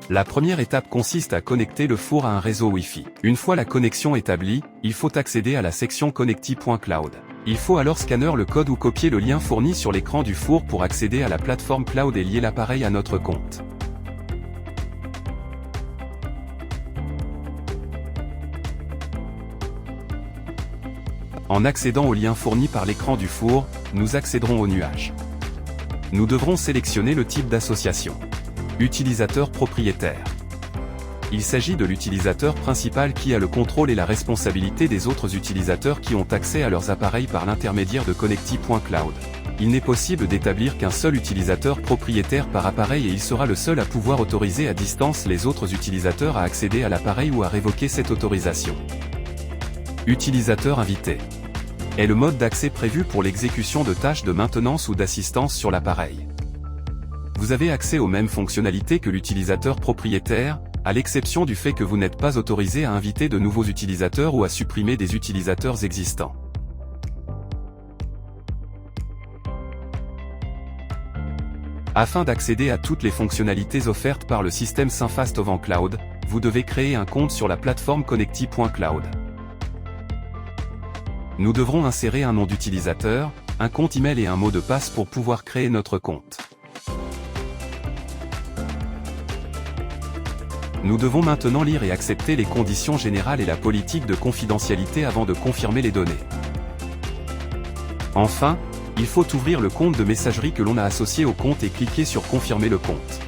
La première étape consiste à connecter le four à un réseau Wi-Fi. Une fois la connexion établie, il faut accéder à la section connecti.cloud. Il faut alors scanner le code ou copier le lien fourni sur l'écran du four pour accéder à la plateforme cloud et lier l'appareil à notre compte. En accédant au lien fourni par l'écran du four, nous accéderons au nuage. Nous devrons sélectionner le type d'association. Utilisateur propriétaire. Il s'agit de l'utilisateur principal qui a le contrôle et la responsabilité des autres utilisateurs qui ont accès à leurs appareils par l'intermédiaire de connecti.cloud. Il n'est possible d'établir qu'un seul utilisateur propriétaire par appareil et il sera le seul à pouvoir autoriser à distance les autres utilisateurs à accéder à l'appareil ou à révoquer cette autorisation. Utilisateur invité est le mode d'accès prévu pour l'exécution de tâches de maintenance ou d'assistance sur l'appareil. Vous avez accès aux mêmes fonctionnalités que l'utilisateur propriétaire, à l'exception du fait que vous n'êtes pas autorisé à inviter de nouveaux utilisateurs ou à supprimer des utilisateurs existants. Afin d'accéder à toutes les fonctionnalités offertes par le système Synfast Oven Cloud, vous devez créer un compte sur la plateforme connecti.cloud. Nous devrons insérer un nom d'utilisateur, un compte email et un mot de passe pour pouvoir créer notre compte. Nous devons maintenant lire et accepter les conditions générales et la politique de confidentialité avant de confirmer les données. Enfin, il faut ouvrir le compte de messagerie que l'on a associé au compte et cliquer sur « Confirmer le compte ».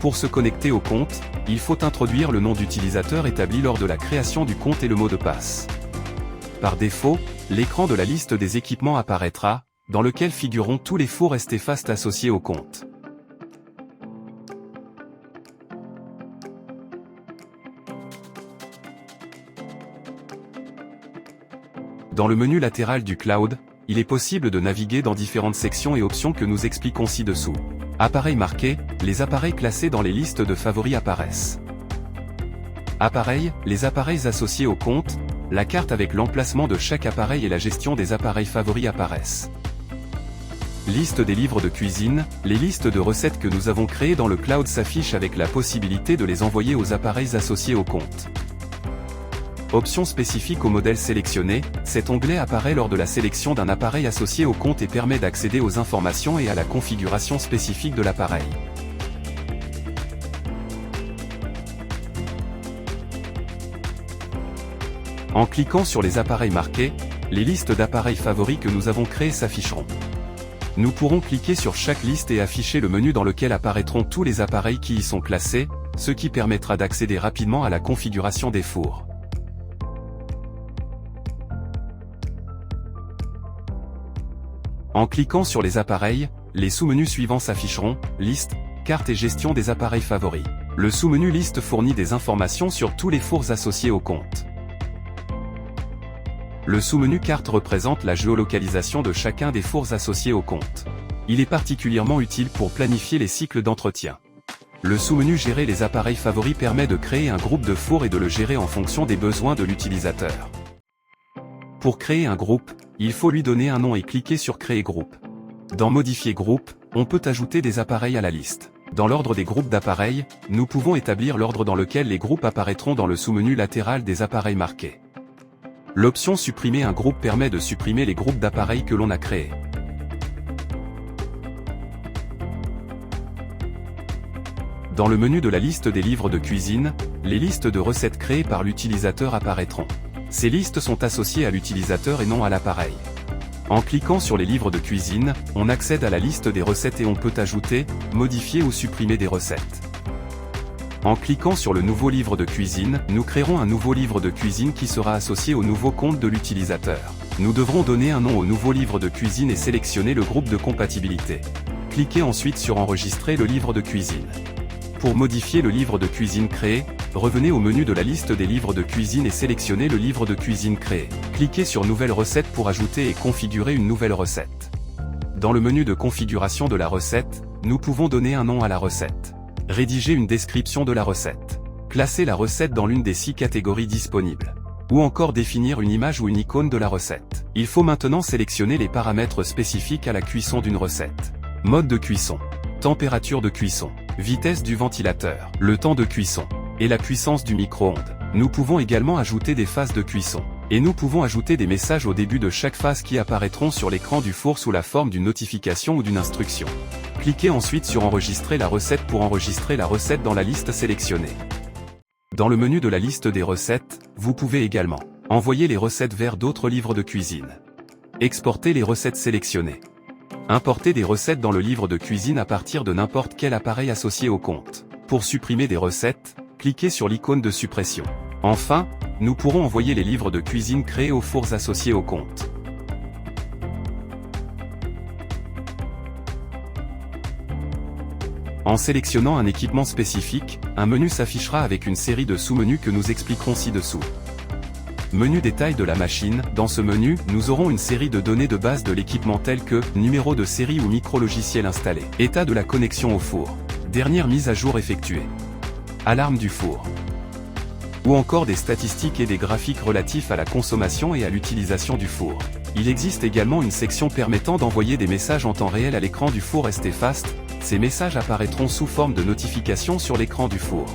Pour se connecter au compte, il faut introduire le nom d'utilisateur établi lors de la création du compte et le mot de passe. Par défaut, l'écran de la liste des équipements apparaîtra, dans lequel figureront tous les fours STFast associés au compte. Dans le menu latéral du cloud, il est possible de naviguer dans différentes sections et options que nous expliquons ci-dessous. Appareils marqués, les appareils classés dans les listes de favoris apparaissent. Appareils, les appareils associés au compte, la carte avec l'emplacement de chaque appareil et la gestion des appareils favoris apparaissent. Liste des livres de cuisine, les listes de recettes que nous avons créées dans le cloud s'affichent avec la possibilité de les envoyer aux appareils associés au compte. Options spécifiques au modèle sélectionné, cet onglet apparaît lors de la sélection d'un appareil associé au compte et permet d'accéder aux informations et à la configuration spécifique de l'appareil. En cliquant sur les appareils marqués, les listes d'appareils favoris que nous avons créés s'afficheront. Nous pourrons cliquer sur chaque liste et afficher le menu dans lequel apparaîtront tous les appareils qui y sont classés, ce qui permettra d'accéder rapidement à la configuration des fours. En cliquant sur les appareils, les sous-menus suivants s'afficheront, Liste, Carte et gestion des appareils favoris. Le sous-menu Liste fournit des informations sur tous les fours associés au compte. Le sous-menu Carte représente la géolocalisation de chacun des fours associés au compte. Il est particulièrement utile pour planifier les cycles d'entretien. Le sous-menu Gérer les appareils favoris permet de créer un groupe de fours et de le gérer en fonction des besoins de l'utilisateur. Pour créer un groupe, il faut lui donner un nom et cliquer sur Créer groupe. Dans Modifier groupe, on peut ajouter des appareils à la liste. Dans l'ordre des groupes d'appareils, nous pouvons établir l'ordre dans lequel les groupes apparaîtront dans le sous-menu latéral des appareils marqués. L'option Supprimer un groupe permet de supprimer les groupes d'appareils que l'on a créés. Dans le menu de la liste des livres de cuisine, les listes de recettes créées par l'utilisateur apparaîtront. Ces listes sont associées à l'utilisateur et non à l'appareil. En cliquant sur les livres de cuisine, on accède à la liste des recettes et on peut ajouter, modifier ou supprimer des recettes. En cliquant sur le nouveau livre de cuisine, nous créerons un nouveau livre de cuisine qui sera associé au nouveau compte de l'utilisateur. Nous devrons donner un nom au nouveau livre de cuisine et sélectionner le groupe de compatibilité. Cliquez ensuite sur Enregistrer le livre de cuisine. Pour modifier le livre de cuisine créé, revenez au menu de la liste des livres de cuisine et sélectionnez le livre de cuisine créé. Cliquez sur Nouvelle recette pour ajouter et configurer une nouvelle recette. Dans le menu de configuration de la recette, nous pouvons donner un nom à la recette. Rédiger une description de la recette. Classer la recette dans l'une des 6 catégories disponibles. Ou encore définir une image ou une icône de la recette. Il faut maintenant sélectionner les paramètres spécifiques à la cuisson d'une recette. Mode de cuisson, température de cuisson, vitesse du ventilateur, le temps de cuisson, et la puissance du micro-ondes. Nous pouvons également ajouter des phases de cuisson. Et nous pouvons ajouter des messages au début de chaque phase qui apparaîtront sur l'écran du four sous la forme d'une notification ou d'une instruction. Cliquez ensuite sur Enregistrer la recette pour enregistrer la recette dans la liste sélectionnée. Dans le menu de la liste des recettes, vous pouvez également envoyer les recettes vers d'autres livres de cuisine. Exporter les recettes sélectionnées. Importer des recettes dans le livre de cuisine à partir de n'importe quel appareil associé au compte. Pour supprimer des recettes, cliquez sur l'icône de suppression. Enfin, nous pourrons envoyer les livres de cuisine créés aux fours associés au compte. En sélectionnant un équipement spécifique, un menu s'affichera avec une série de sous-menus que nous expliquerons ci-dessous. Menu détail de la machine. Dans ce menu, nous aurons une série de données de base de l'équipement telles que numéro de série ou micro-logiciel installé, état de la connexion au four, dernière mise à jour effectuée, alarme du four, ou encore des statistiques et des graphiques relatifs à la consommation et à l'utilisation du four. Il existe également une section permettant d'envoyer des messages en temps réel à l'écran du four ST Fast. Ces messages apparaîtront sous forme de notifications sur l'écran du four.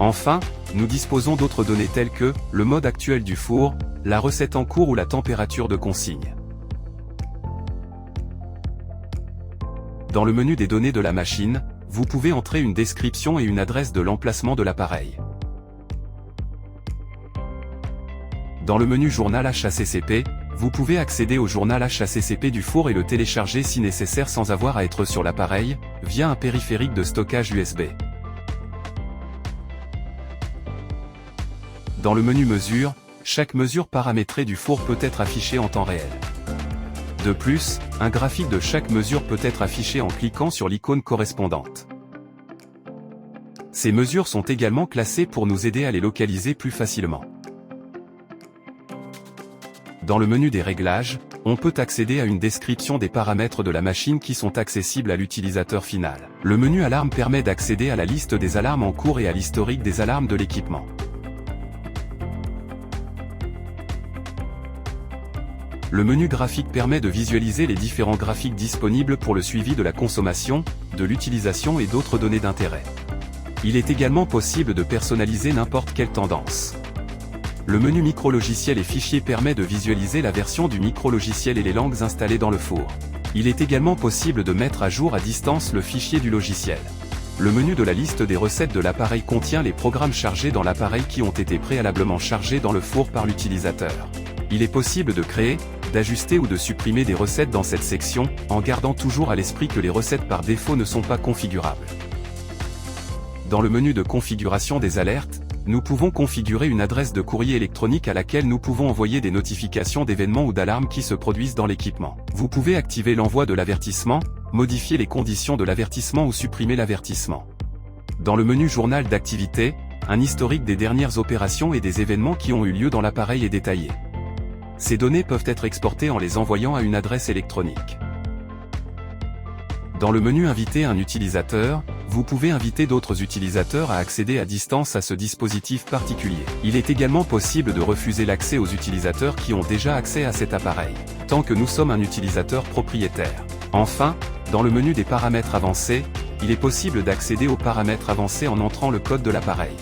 Enfin, nous disposons d'autres données telles que le mode actuel du four, la recette en cours ou la température de consigne. Dans le menu des données de la machine, vous pouvez entrer une description et une adresse de l'emplacement de l'appareil. Dans le menu Journal HACCP, vous pouvez accéder au journal HACCP du four et le télécharger si nécessaire sans avoir à être sur l'appareil, via un périphérique de stockage USB. Dans le menu Mesure, chaque mesure paramétrée du four peut être affichée en temps réel. De plus, un graphique de chaque mesure peut être affiché en cliquant sur l'icône correspondante. Ces mesures sont également classées pour nous aider à les localiser plus facilement. Dans le menu des réglages, on peut accéder à une description des paramètres de la machine qui sont accessibles à l'utilisateur final. Le menu Alarme permet d'accéder à la liste des alarmes en cours et à l'historique des alarmes de l'équipement. Le menu graphique permet de visualiser les différents graphiques disponibles pour le suivi de la consommation, de l'utilisation et d'autres données d'intérêt. Il est également possible de personnaliser n'importe quelle tendance. Le menu micro-logiciel et fichiers permet de visualiser la version du micro-logiciel et les langues installées dans le four. Il est également possible de mettre à jour à distance le fichier du logiciel. Le menu de la liste des recettes de l'appareil contient les programmes chargés dans l'appareil qui ont été préalablement chargés dans le four par l'utilisateur. Il est possible de créer, d'ajuster ou de supprimer des recettes dans cette section, en gardant toujours à l'esprit que les recettes par défaut ne sont pas configurables. Dans le menu de configuration des alertes, nous pouvons configurer une adresse de courrier électronique à laquelle nous pouvons envoyer des notifications d'événements ou d'alarmes qui se produisent dans l'équipement. Vous pouvez activer l'envoi de l'avertissement, modifier les conditions de l'avertissement ou supprimer l'avertissement. Dans le menu Journal d'activité, un historique des dernières opérations et des événements qui ont eu lieu dans l'appareil est détaillé. Ces données peuvent être exportées en les envoyant à une adresse électronique. Dans le menu Inviter un utilisateur, vous pouvez inviter d'autres utilisateurs à accéder à distance à ce dispositif particulier. Il est également possible de refuser l'accès aux utilisateurs qui ont déjà accès à cet appareil, tant que nous sommes un utilisateur propriétaire. Enfin, dans le menu des paramètres avancés, il est possible d'accéder aux paramètres avancés en entrant le code de l'appareil.